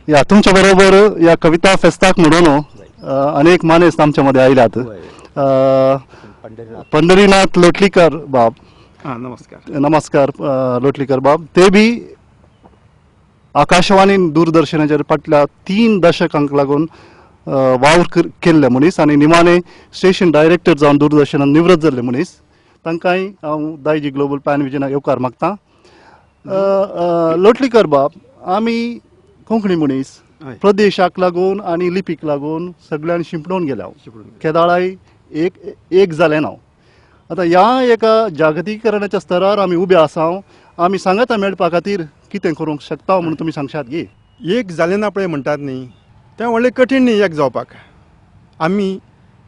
या तुमच्या बरोबर या कविता फेस्ताक म्हणून अनेक मानेस आमच्या मध्ये आयल्यात. पंढरीनाथ लोटलीकर बाब. नमस्कार. नमस्कार लोटलीकर बाब. ते बी आकाशवाणी दूरदर्शनाचेर फाटल्या 3 दशकांक लागून वावर केल्ले मनीस आनी निमाणे स्टेशन डायरेक्टर जावन दूरदर्शनान निवृत्त जाल्ले मनीस. तांकांय हांव दायजी ग्लोबल पॅन विजनाक येवकार मागता. लोटलीकर बाब, आमी कोंकणी मनीस प्रदेशाक लागून आनी लिपीक लागून सगळ्यान शिंपडून गेल्या. केदाळाय एक जालें ना. आतां ह्या एका जागतीकरणाच्या स्तरार आमी उबे आसा. आमी सांगता मेळपा खातीर कितें करूंक शकता म्हणून तुमी सांगशात गे. एक जालें ना पळय म्हणटात न्ही, तें व्हडलें कठीण न्ही एक जावपाक. आमी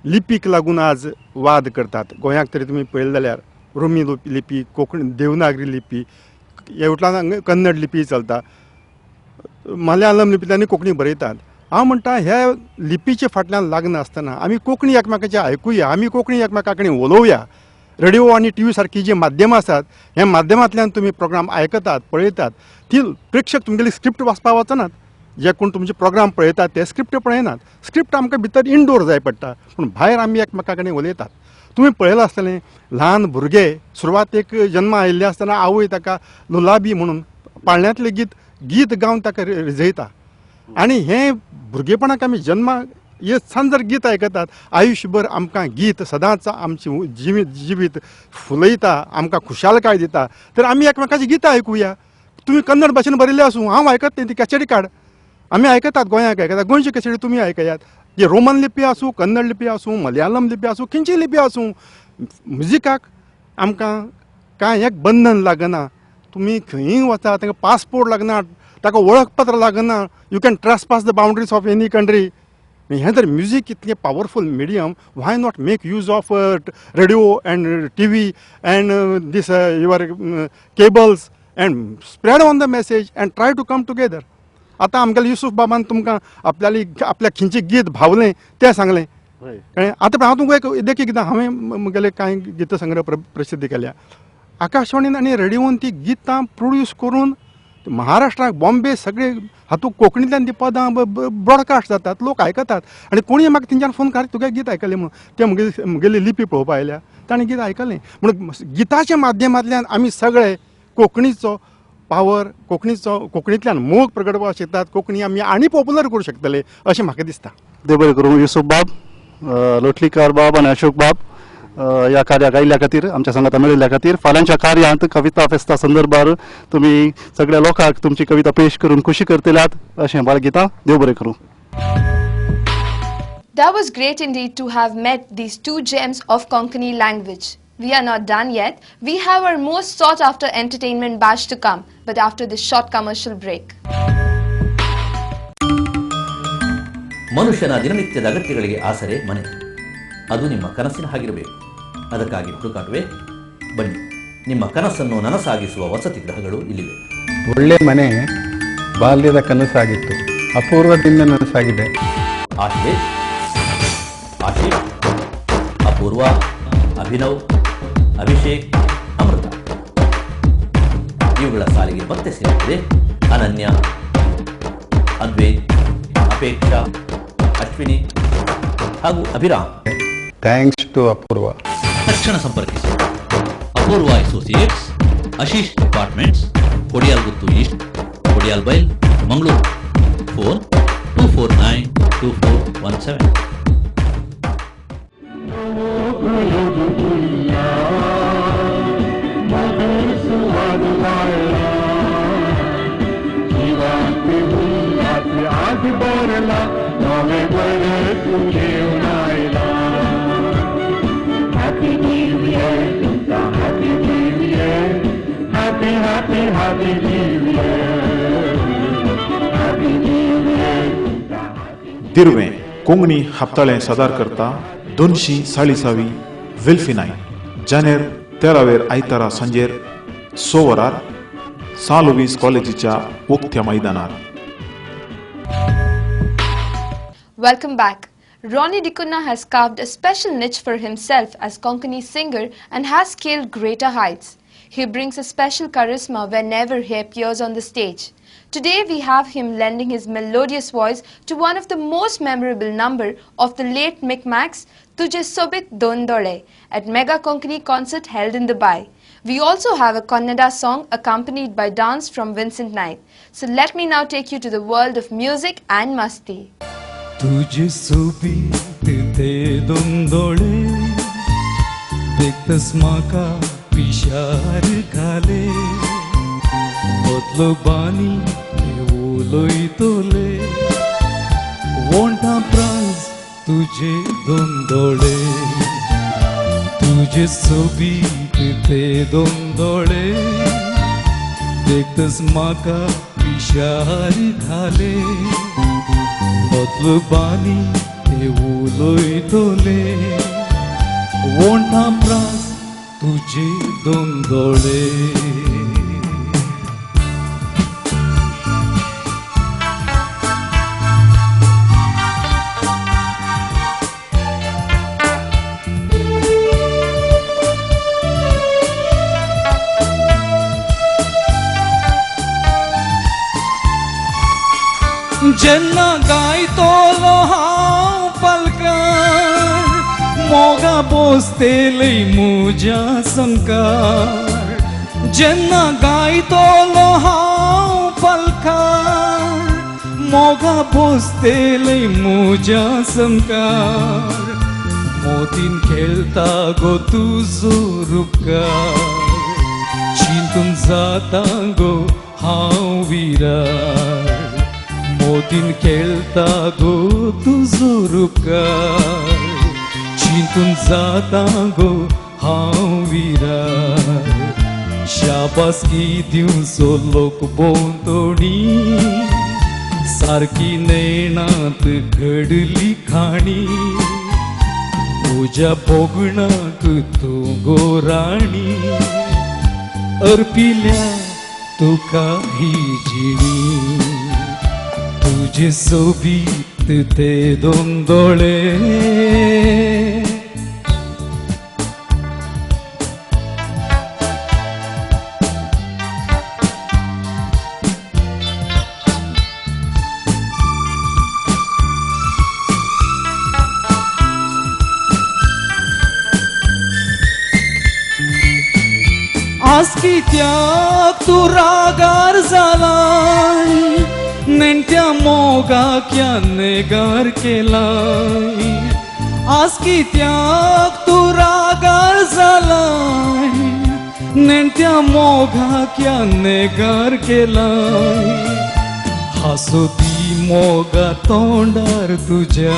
लिपीक लागून आज वाद करतात. गोंयाक तरी तुमी पळयलें जाल्यार रोमी लिपी, कोंकणी देवनागरी लिपी, हेवटल्यान कन्नड लिपी चलता, मलयाळम लिपींतल्यान कोंकणी बरयतात. हांव म्हणटा ह्या लिपीच्या फाटल्यान लागना आसतना आमी कोंकणी एकमेकाचें आयकुया, आमी कोंकणी एकमेका कडेन उलोवया. रेडिओ आनी टी व्ही सारकी जी माध्यमां आसात, ह्या माध्यमांतल्यान तुमी प्रोग्राम आयकतात, पळयतात. ती प्रेक्षक तुमगेली स्क्रिप्ट वाचपाक वचनात. जे कोण तुमचे प्रोग्राम पळयतात ते स्क्रिप्ट पळयनात. स्क्रिप्ट आमकां भितर इनडोर जाय पडटा, पूण भायर आमी एकमेका कडेन उलयतात. तुमी पळयलां आसतलें ल्हान भुरगे सुरवातेक जल्मा आयिल्ले आसतना आवय ताका लुलाबी म्हणून पाळण्यांतलें गीत गावन ताका रिजयता. आनी हें भुरगेपणाक आमी जल्माक येतसान जर गीत आयकतात, आयुश्यभर आमकां गीत सदांच आमची जिवीत फुलयता, आमकां खुशालकाय दिता. तर आमी एकमेकाची गितां आयकुया. तुमी कन्नड भाशेन बरयल्लें आसूं, हांव आयकत ती कॅसेटी काड. आमी आयकतात, गोंयाक आयकतात. गोंयची कॅसेटी तुमी आयकयात. जे रोमन लिपी आसूं, कन्नड लिपी आसूं, मलयाळम लिपी आसूं, खंयची लिपी आसूं, म्युजिकाक आमकां कांय एक बंधन लागना. तुमी खंयीय वचा, ताका पासपोर्ट लागना, ताका वळखपत्र लागना. You can trespass the boundaries of any country. हें जर म्युजीक इतलें powerful medium, why not make use of radio and T V and these your cables and spread on the message and try to come together. आतां आमगेल्या युसूफ बाबान तुमकां आपल्या खंयचें गीत भावलें तें सांगलें. आतां हांव तुमकां एक देखीक कितें, हांवें म्हगेले कांय गितां संग्रह प्रसिद्ध केल्या. आकाशवाणीन आनी रेडिओन ती गितां प्रोड्यूस करून महाराष्ट्राक, बॉम्बे सगळे हातूंत कोंकणींतल्यान ती पदां ब्रॉडकास्ट जातात, लोक आयकतात. आनी कोणीय म्हाका तेंच्यान फोन काड तुगे गीत आयकलें म्हणून. ते म्हगेली लिपी पळोवपा आयल्या, ताणें गीत आयकलें. म्हणून गिताच्या माध्यमांतल्यान आमी सगळे कोंकणीचो पावर, कोंकणींतल्यान मोग प्रगटोवपाक शकतात. कोंकणी आमी आनी पॉप्युलर करूं शकतले अशें म्हाका दिसता. देव बरें करूं युसूफ बाब, लोटलीकर बाब आनी अशोक बाब ह्या कार्याक आयिल्ल्या खातीर, आमच्या संगता मेळिल्ल्या खातीर. फाल्यांच्या कार्यांत कविता फेस्ता संदर्भार तुमी सगळ्या लोकांक तुमची कविता पेश करून खुशी करतल्यात अशें बाळगितां. देव बरें करूं. That was great indeed to have met these two gems of Konkani language. We are not done yet. We have our most sought after entertainment batch to come, but after this short commercial break. ಮನುಷ್ಯನ ದಿನನಿತ್ಯದ ಅಗತ್ಯಗಳಿಗೆ ಆಸರೆ ಮನೆ. ಅದು ನಿಮ್ಮ ಕನಸಿನ ಹಾಗಿರಬೇಕು. ಅದಕ್ಕಾಗಿ ಹುಡುಕಾಟವೇ? ಬನ್ನಿ, ನಿಮ್ಮ ಕನಸನ್ನು ನನಸಾಗಿಸುವ ವಸತಿ ಗೃಹಗಳು ಇಲ್ಲಿವೆ. ಒಳ್ಳೆ ಮನೆ ಬಾಲ್ಯದ ಕನಸಾಗಿತ್ತು, ಅಪೂರ್ವದಿಂದ ನನಸಾಗಿದೆ. ಆಶೀಶ್, ಅಪೂರ್ವ, ಅಭಿನವ್, ಅಭಿಷೇಕ್, ಅಮೃತ ಇವುಗಳ ಸಾಲಿಗೆ ಮತ್ತೆ ಸೇರಿದೆ ಅನನ್ಯ, ಅದ್ವೈತ್, ಅಪೇಕ್ಷಾ, ಅಶ್ವಿನಿ ಹಾಗೂ ಅಭಿರಾಮ್. Thanks to Apoorva. ತಕ್ಷಣ ಸಂಪರ್ಕಿಸಿ Apoorva Associates, Ashish Apartments, Kodialguttu East, Kodial Bail, Mangaluru. Phone 2492417. दिर्वें कोंकणी हप्ताळें सादर करता 240 वेल्फिनाय जानेर 13 आयतारा सांजेर 6 वरार सा लुईस कॉलेजीच्या उक्त्या मैदानार. Welcome back. Ronnie Dikunna has carved a special niche for himself as Konkani singer and has scaled greater heights. He brings a special charisma whenever he appears on the stage. Today we have him lending his melodious voice to one of the most memorable number of the late Micmacs, Tujhe Sobit Dondole, at Mega Konkani concert held in Dubai. We also have a Kannada song accompanied by dance from Vincent Knight. So let me now take you to the world of music and masti. तुझे सोबीत ते दोंदोळे देखतस म्हाका पिशार घाले बदलो बानी उलोयतले वोंटा प्राज तुझे दोंदोळे तुझे सोबीत ते दोंदोळे देखतस म्हाका पिशार घाले बदलो बानी उलोयतले वोंटा प्राज तुझे दोंदोळे जेन्ना गायतलो हांव पलकार मोगा बोसतेले म्हज्या संकार जेन्ना गायतलो हांव पलकार मोगा बोसतेले म्हज्या संकार मोतीन खेळता गो तुजो रूपकार चिंतून जाता गो हांव विरार मोतीन खेळता गो तुजो रूपकार चिंतून जाता गो हांव विरार शाबासकी दिवचो लोक बोंतोडी सारकी नैणात घडली खाणी तुज्या बोगणाक तूं गो राणी अर्पिल्या तुका ही जिणी तुझे सोबीत ते दोंदोळे आज कित्याक तू रागार जालाय नेण्ट्या मोगाक या नेगार केलाय आज कित्याक तू रागार जालाय नेण्ट्या मोगाक या नेगार केलाय हासो ती मोगा तोंडार तुज्या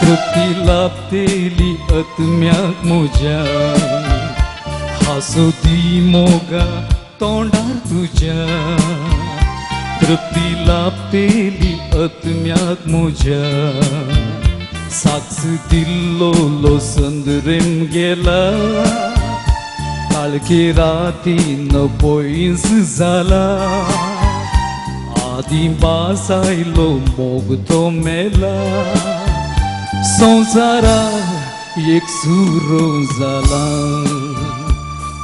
तृप्ती लाभतेली आत्म्याक म्हज्या हासो ती मोगा तोंडार तुज्या तृप्ती लाभतेली आत्म्याक म्हज्या साक्ष दिल्लो संद्रेम गेला काळके रातीन पयस जाला आदी बासायलो मोग तो मेला संसाराक एक सुरो जाला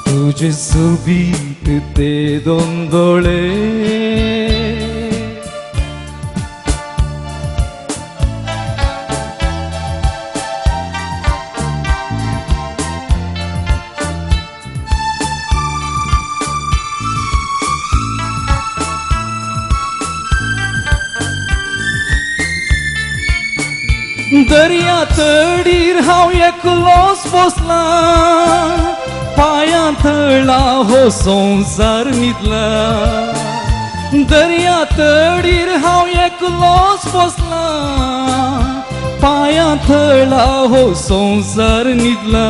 तुझे सोबीत ते दोंदोळे दर्या तडीर हांव एकलोच बसला पायां थळा हो संसार न्हिदला दर्या तडीर हांव एकलोच बसला पायां थळा हो संसार न्हिदला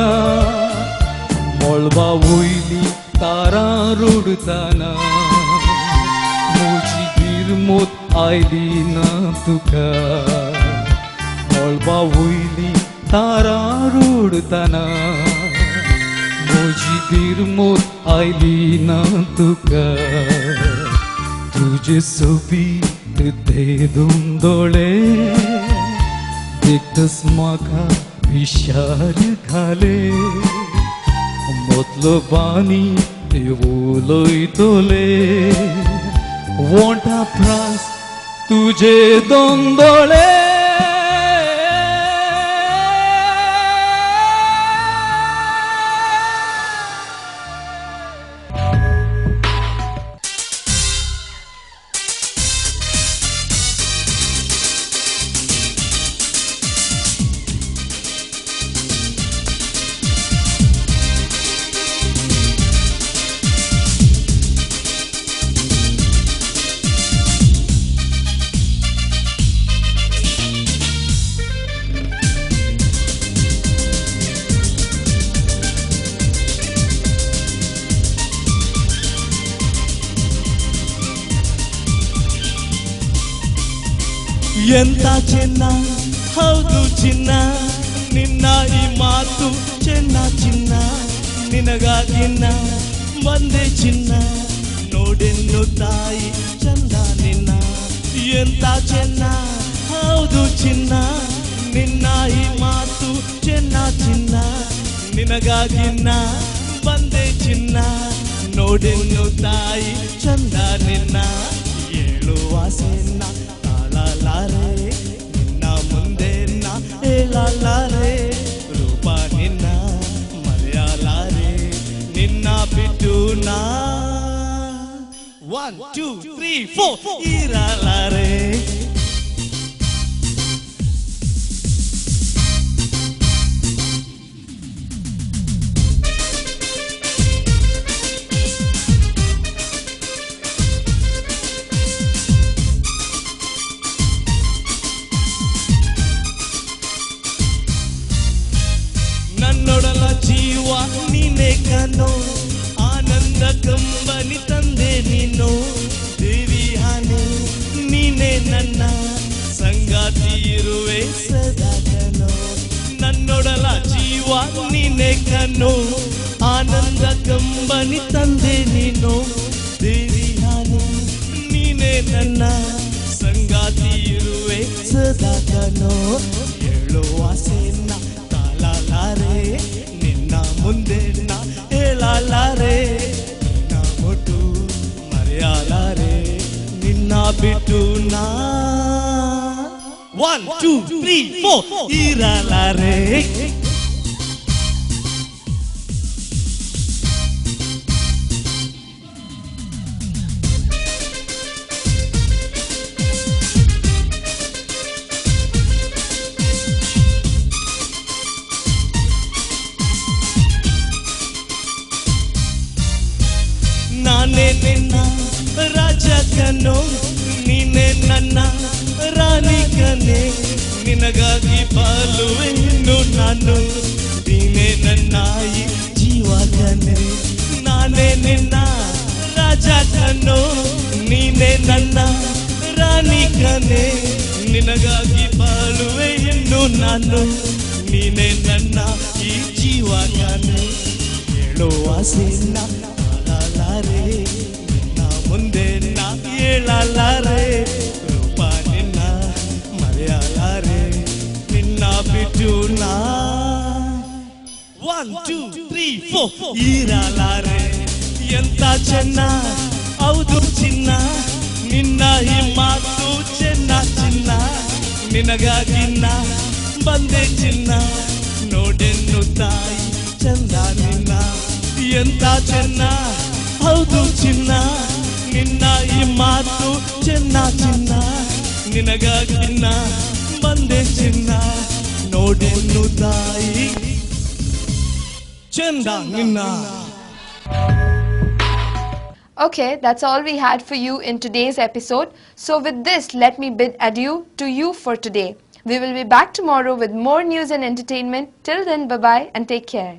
मळबा वयली तारां रोडताना म्हजी भिरमोत आयली ना तुका मळबा वयली तारां रोडताना म्हजी भिरमोत आयली ना तुका तुझे सोबीत ते दोंदोळे देखतस म्हाका विशार घाले मतलबांनी ते उलयतले वोंटा फ्रांस तुझे दोन डोळे ಎಂತ ಚಿನ್ನ ಹೌದು ಚಿನ್ನ ನಿನ್ನ ಈ ಮಾತು ಚೆನ್ನ ಚಿನ್ನ ನಿನಗಾಗಿನ್ನ ಬಂದೆ ಚಿನ್ನ ನೋಡೆನ್ನು ತಾಯಿ ಚಂದ ನಿನ್ನ ಎಂತ ಚೆನ್ನ ಹೌದು ಚಿನ್ನ ನಿನ್ನ ಈ ಮಾತು ಚೆನ್ನ ಚಿನ್ನ ನಿನಗಾಗಿನ್ನ ಬಂದೆ ಚಿನ್ನ ನೋಡೆನ್ನು ತಾಯಿ ಚಂದ ನಿನ್ನ ಏಳುವ ಸೆನ್ನ ಲಾರೆ ನಿನ್ನ ಮುಂದೆ ನಾ ಹೇಳಲಾರೆ ರೂಪ ನಿನ್ನ ಮರೆಯಲಾರೆ ನಿನ್ನ ಬಿಟ್ಟು ನಾ 1 2 3 4 ಇರಲಾರೆ ನನ್ನೊಡಲ ಜೀವ ನೀನೆ ಕನೋ ಆನಂದ ಕಂಬನಿ ತಂದೆ ನೀನು ದೇವಿ ಹಾನೆ ನೀನೆ ನನ್ನ ಸಂಗಾತಿ ಇರುವೆ ಸದಾ ಕನೋ ನನ್ನೊಡಲ ಜೀವ ನೀನೆ ಕನೋ ಆನಂದ ಕಂಬನಿ ತಂದೆ ನೀನು ದೇವಿ ಹಾನೆ ನೀನೆ ನನ್ನ ಸಂಗಾತಿ ಇರುವೆ ಸದಾ ಕನೋ ಹೇಳುವ ಸೇನ ಲಾರೆ ನಿನ್ನ ಮುಂದೆ ನಾ ಹೇಳಲಾರೆ ನಿನ್ನ ಒಟ್ಟು ಮರೆಯಲಾರೆ ನಿನ್ನ ಬಿಟ್ಟು ನಾ 1 2 3 4 ಇರಲಾರೆ ನಾನೇ ನಿನ್ನ ರಾಜ ಕನೋ ನೀನೆ ನನ್ನ ರಾಣಿ ಕನೆ ನಿನಗಾಗಿ ಬಾಳುವೆ ಇನ್ನು ನಾನು ನೀನೆ ನನ್ನ ಈ ಜೀವ ಕನೆ ನಾನೇ ನಿನ್ನ ರಾಜ ಕನೋ ನೀನೆ ನನ್ನ ರಾಣಿ ಕನೆ ನಿನಗಾಗಿ ಬಾಳುವೆ ಇನ್ನು ನಾನು ನೀನೆ ನನ್ನ ಈ ಜೀವ ಕನೆ ಹೇಳುವ ಸೇನ ಲಾರೆ ನಿನ್ನ ಮುಂದೆ ನಾ ಹೇಳಲಾರೆ ರೂಪ ನಿನ್ನ ಮರೆಯಲಾರೆ ನಿನ್ನ ಬಿಟ್ಟು ನಾ 1 2 3 4 ಇರಲಾರೆ ಎಂತ ಚೆನ್ನ ಹೌದು ಚಿನ್ನ ನಿನ್ನ ಈ ಮಾತು ಚೆನ್ನ ಚಿನ್ನ ನಿನಗಾಗಿನ್ನ ಬಂದೆ ಚಿನ್ನ ನೋಡೆನ್ನು ತಾಯಿ ಚಂದ ನಿನ್ನ ಎಂತ ಚೆನ್ನ ಹೌದು ಚಿನ್ನ ನಿನ್ನ ಈ ಮಾತು ಚೆನ್ನ ಚಿನ್ನ ನಿನಗಾಗಿನ್ನ ಬಂದೆ ಚಿನ್ನ ನೋಡೆನ್ನು ತಾಯಿ ಚಂದ ನಿನ್ನ. Okay, that's all we had for you in today's episode. So with this, let me bid adieu to you for today. We will be back tomorrow with more news and entertainment. Till then, bye-bye and take care.